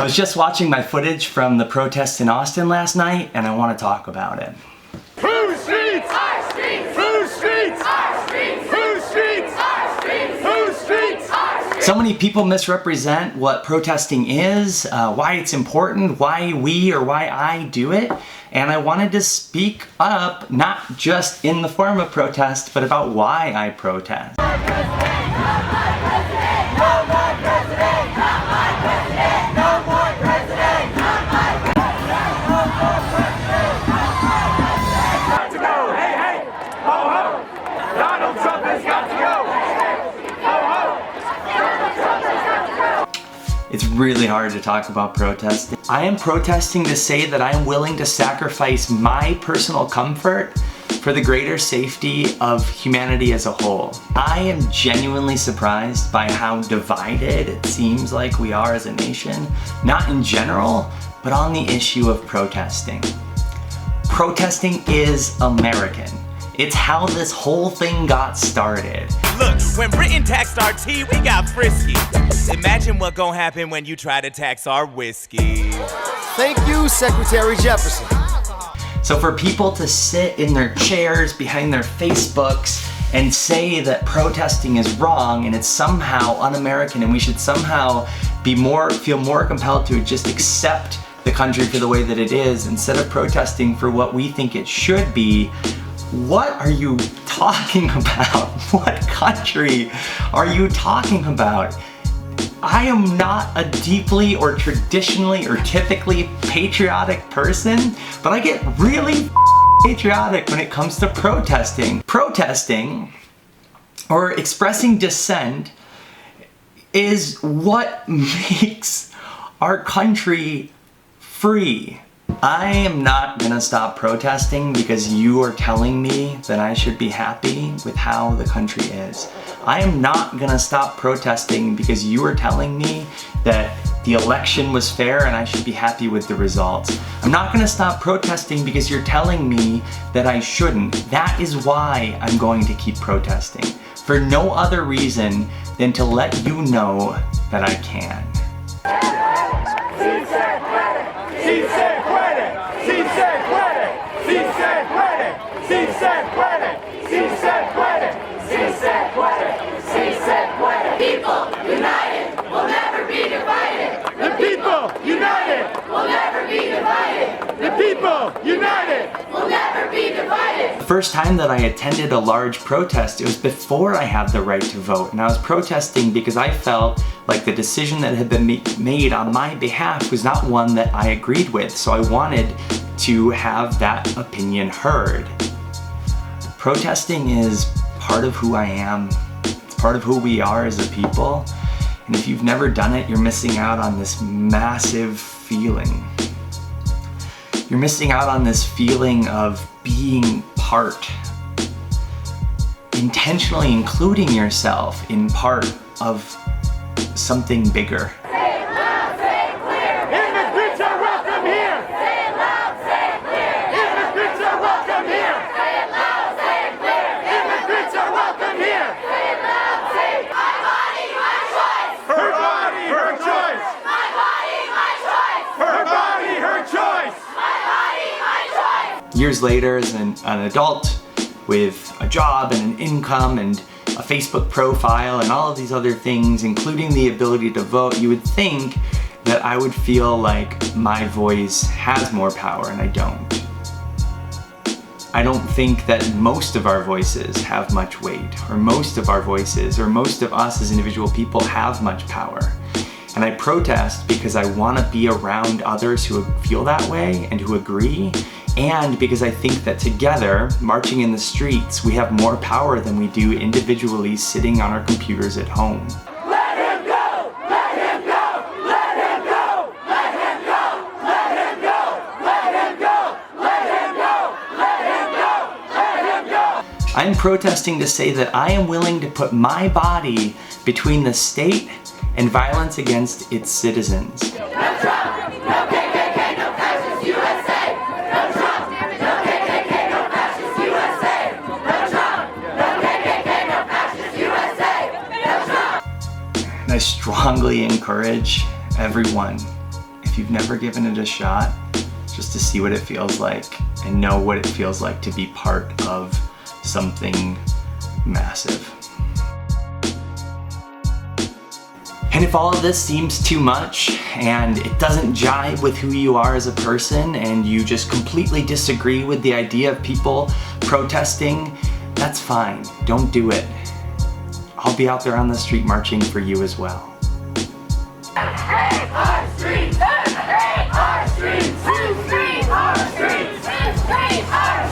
I was just watching my footage from the protests in Austin last night, and I want to talk about it. Whose streets? Our streets! Whose streets? Our streets! Whose streets? Our streets! Whose streets? Our streets! So many people misrepresent what protesting is, why it's important, why I do it, and I wanted to speak up, not just in the form of protest, but about why I protest. It's really hard to talk about protesting. I am protesting to say that I am willing to sacrifice my personal comfort for the greater safety of humanity as a whole. I am genuinely surprised by how divided it seems like we are as a nation, not in general, but on the issue of protesting. Protesting is American. It's how this whole thing got started. Look, when Britain taxed our tea, we got frisky. Imagine what gon' happen when you try to tax our whiskey. Thank you, Secretary Jefferson. So for people to sit in their chairs behind their Facebooks and say that protesting is wrong and it's somehow un-American and we should somehow feel more compelled to just accept the country for the way that it is instead of protesting for what we think it should be, what are you talking about? What country are you talking about? I am not a deeply or traditionally or typically patriotic person, but I get really patriotic when it comes to protesting. Protesting or expressing dissent is what makes our country free. I am not gonna stop protesting because you are telling me that I should be happy with how the country is. I am not gonna stop protesting because you are telling me that the election was fair and I should be happy with the results. I'm not gonna stop protesting because you're telling me that I shouldn't. That is why I'm going to keep protesting. For no other reason than to let you know that I can. People united will never be divided. The people united will never be divided. The people united will never be divided. The first time that I attended a large protest, it was before I had the right to vote, and I was protesting because I felt like the decision that had been made on my behalf was not one that I agreed with, so I wanted to have that opinion heard. Protesting is part of who I am. It's part of who we are as a people. And if you've never done it, you're missing out on this massive feeling. You're missing out on this feeling of being part. Intentionally including yourself in part of something bigger. Years later, as an adult with a job and an income and a Facebook profile and all of these other things, including the ability to vote, you would think that I would feel like my voice has more power, and I don't. I don't think that most of our voices have much weight, or most of our voices, or most of us as individual people have much power. And I protest because I want to be around others who feel that way and who agree, and because I think that together, marching in the streets, we have more power than we do individually sitting on our computers at home. Let him go! Let him go! Let him go! Let him go! Let him go! Let him go! Let him go! Let him go! Let him go! I'm protesting to say that I am willing to put my body between the state and violence against its citizens. No Trump! No KKK! No fascist USA! No Trump! No KKK! No fascist USA! No Trump! No KKK! No fascist USA! No Trump! And I strongly encourage everyone if you've never given it a shot, just to see what it feels like and know what it feels like to be part of something massive. And if all of this seems too much and it doesn't jive with who you are as a person and you just completely disagree with the idea of people protesting, that's fine. Don't do it. I'll be out there on the street marching for you as well. Our streets! Our streets! Our streets! Our streets! Our streets!